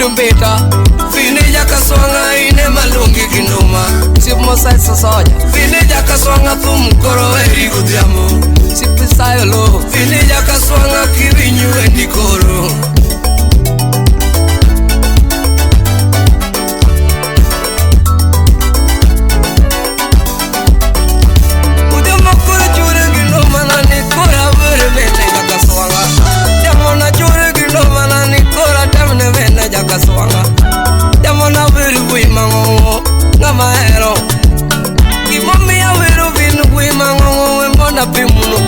Udumbeta Fini jaka swanga ine malungi kinuma Sipo saisa soja Fini jaka swanga thumkoro eri kudhiamo Sipi sayo lo Fini jaka swanga kivinyu endi koro Jamona viru wimango ngama hero Imomi ya viru vinu wimango wembona pimuno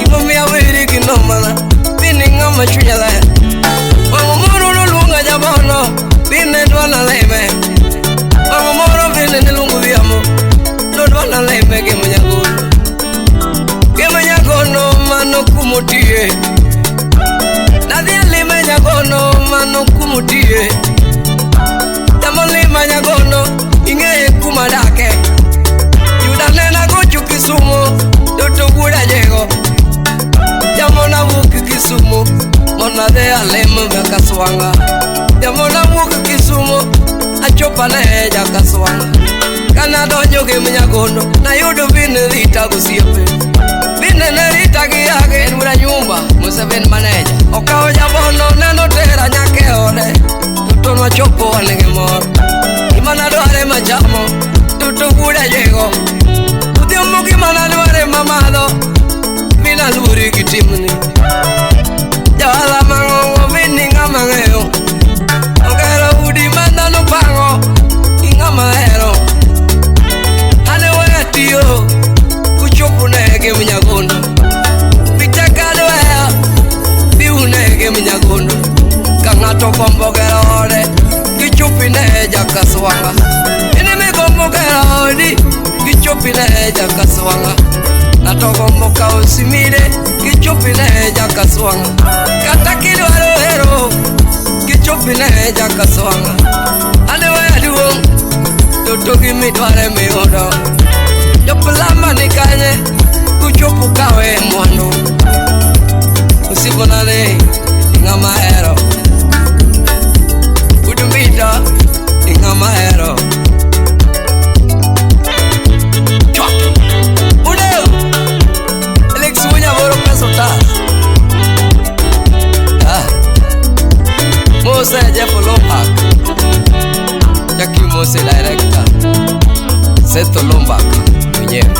Imomi ya viru kinomana Vini ngama chunyala Wangomoro lulunga jabono Vine dwana leme Wangomoro vine nilungu viamo Dwana leme Gema nyagono mano kumutie Nadia lima nyagono mano kumutie Damo lima nyagono inge kumadake Yuda nena gochu Kisumu Doto guda jego Damo na wuki Kisumu Mona de alema vya kaswanga Damo na wuki Kisumu Achopa na heja kaswanga Kana dojo gema nyagono Na yudu vine lita kusiepe Vine nerita kiyage Nura nyumba Museven maneja Okao jabono neno tera nyake ode Tuto na chopo wanenge moro Imana doare machamo Tuto guda jego Udio muki mana doare mamado Mina luri kitimuni Jawala mangongo vini ngama ngeo Okero udi manda no pango Ingama hero Hane wetio Kuchopu nege minyagondo Vitakado hea Biu nege minyagondo Kangato kombo gerode Kichupi neja kaswanga Inime kombo gerode Kichupi neja kaswanga Nato kombo kausimire Kichupi neja kaswanga Katakilo hero hero Kichupi neja kaswanga Ane waya duong Tutugi midware mihodo Jopulama nikanye Kuchopu kawe mwano Usibonane Ingama hero Udumbita Ingama hero Chwa Udeo Alex Unya boro peso ta Mose Jeffo Lombak Jackie Mose director Seto Lombak mwenyewe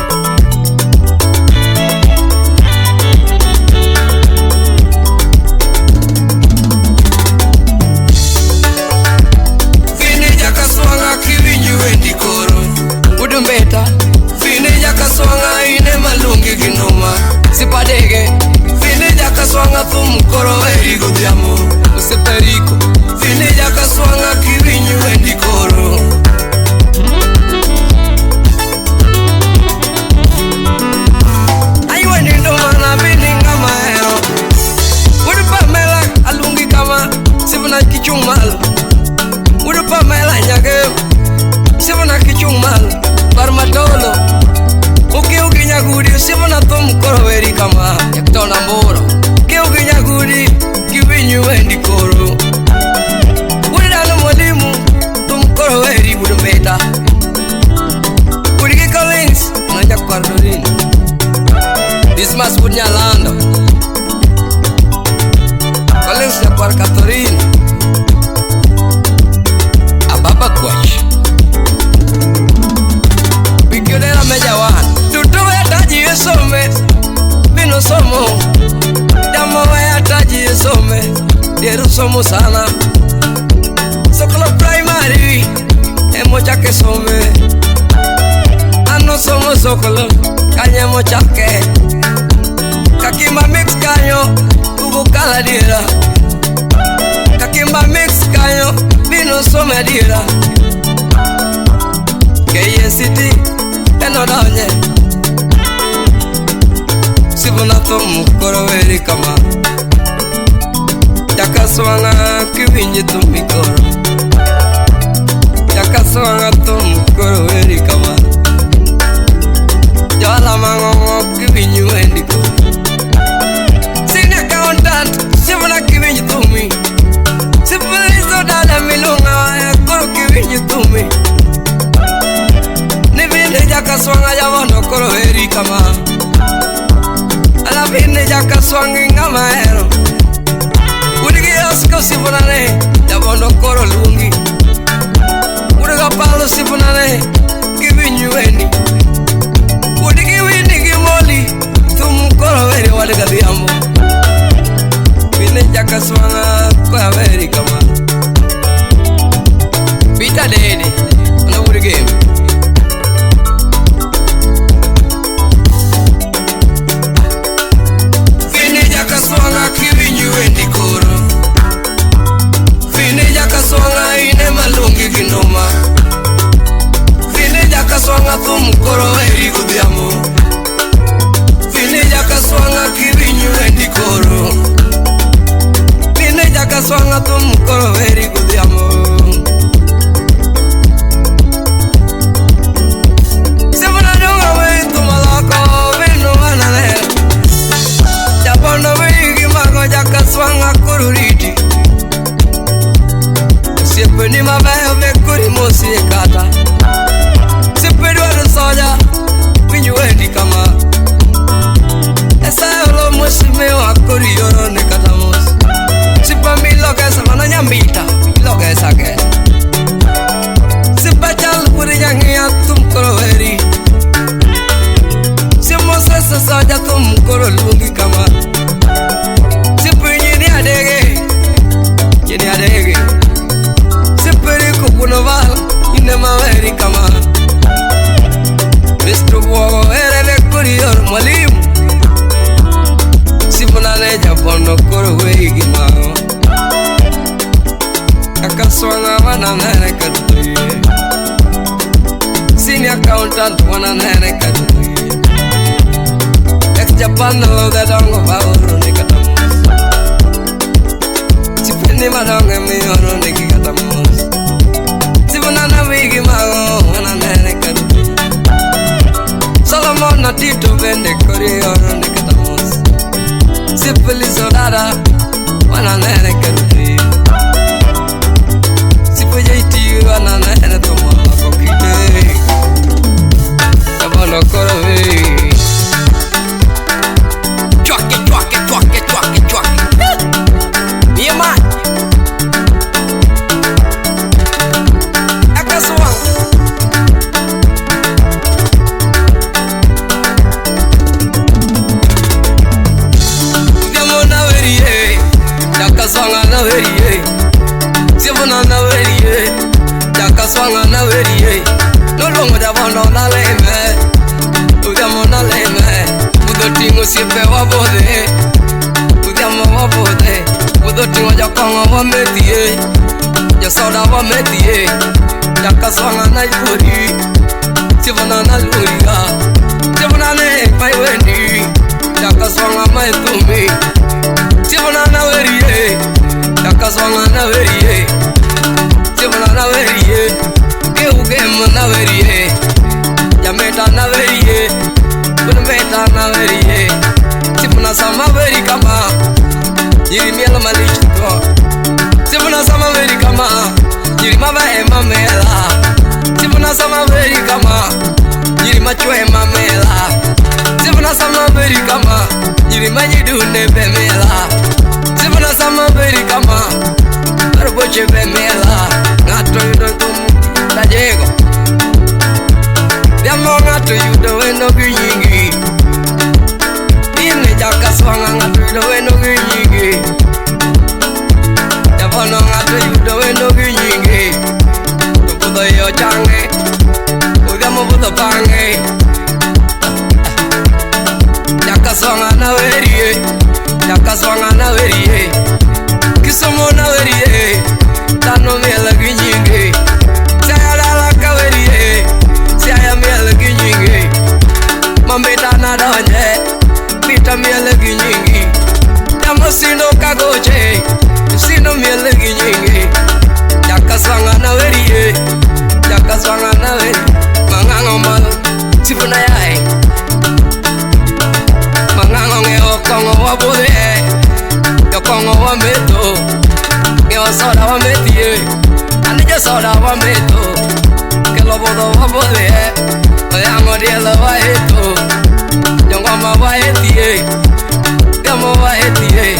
Fini jaka swanga kivinyu endi koro Udumbeta Fini jaka swanga ine malungi kinoma Sipadege Fini jaka swanga thumkoro eri kudhiamo Useperiko Fini jaka swanga kivinyu endi koro Sivuna kichung mal Udu pamela nyage Sivuna kichung mal Barmatolo Uki nyagudi Sivuna tom koro veri kama Yaktona mboro Uki nyagudi Kivinyu endi koro Udu dano mwalimu Tom koro veri Udumbeta Udu Collins Najak Pardorin Dismas punya lando Collins ya par Catherine Ababa Kwash Pikionera mejawan Tutu wetaji yesome Bino somo Jamo wetaji yesome Deru somo sana Sokolo primary Emo chake some Ano somo sokolo Kanyemo chake Kakima mix kanyo Kala dira Kakimba mix kanyo Bino some dira KSCT Eno daonye Sivuna tomu koro veri kama Jaka swanga kivinyi tumi koro Jaka swanga tomu koro veri kama Jala mangongo kivinyu endi koro Sivuna kivinyi tumi Sivuna tumi ni vine jakaswanga javono koro heri kama ala vine jakaswangi ngama ero udigi osko sipunane javono koro lungi udiga palo sipunane kivinyueni udigi wini gimoli tum koro heri wadiga diambo vine jakaswanga kwa heri kama Pita dede, ona urige. Fine jakaswanga kivinyuendi koro. Fine jakaswanga ine malungi kinoma. Fine jakaswanga thum koro heri gudhiamo. Fine jakaswanga kivinyuendi koro. Fine jakaswanga thum koro heri gudhiamo. Jakaswanga kururiti Sipeni mabayo mekuri mosi ekata Sipeni wadu soja Vinyuendi kama Esa yolo mosi mewa kuri yoro nekata mosi Sipa mi logesa mana nyambita Logesa ke Sipa chal puri nyangi ya tum koro heri Simo sesa soja tum koro lungi kama Yeni adege Siperi kupunoval Ine maweri kama Mr. Wogo erele kuriyor mwalimu Sipunane japono koro wegi mao Kakaswanga wana nene kaduye Senior accountant wana nene kaduye Ex-Japan loga dongo bauru nekatamu Ni madonge mi oro neki katamos Sibunana wigi mago wana nene kadu Solomon na tito vende kori oro neki katamos Sipili sodada wana nene kadu Sipu jaiti wana nene tomo kokite Yabono koro vi Chwake, chwake, chwake, chwake, chwake Yeah man Jakaswanga na veriye Sibuna na veriye Jakaswanga na veriye Nolungo javono na leme Udamo na leme Udotingo sipe wabode Udamo wabode Udotingo jakongo wametiye Jasoda wametiye Jakaswanga na yuri Sibuna na luriga Sibuna ne paiwendi Jakaswanga maitumi Sibuna na veriye Jakaswanga na veriye Sibuna na veriye Keugema na veriye Jameta na veriye Kunmeta na veriye Sibuna sama veri kama Yiri miela malichito Sibuna sama veri kama Yiri mabae mamela Sibuna sama veri kama Yiri machwe mamela Sibuna sama veri kama Yiri majidune bemela Sibuna sama veri kama Arboche bemela Ngato yudotum la jego Diamo ngato yudo weno ginyingi Ine jakaswanga ngato yudo weno ginyingi Diabono ngato yudo weno ginyingi Tukudo yo change Udiamo budo pange Jakaswanga na veriye Jakaswanga na veriye Kisomo na veriye Tano miela ginyingi Saya dala ka veriye Saya miela ginyingi Mambita na donye Pita miela ginyingi Damo sino kagoche Sino miela ginyingi Jakaswanga na veriye Jakaswanga na veriye Mangango malo Sifuna yae Mangango ngeo kongo wabude Yo kongo wameto Ngeo soda wametie Anija soda wameto bodo wabode oyango dielo waeto Yongoma waetie Yamo waetie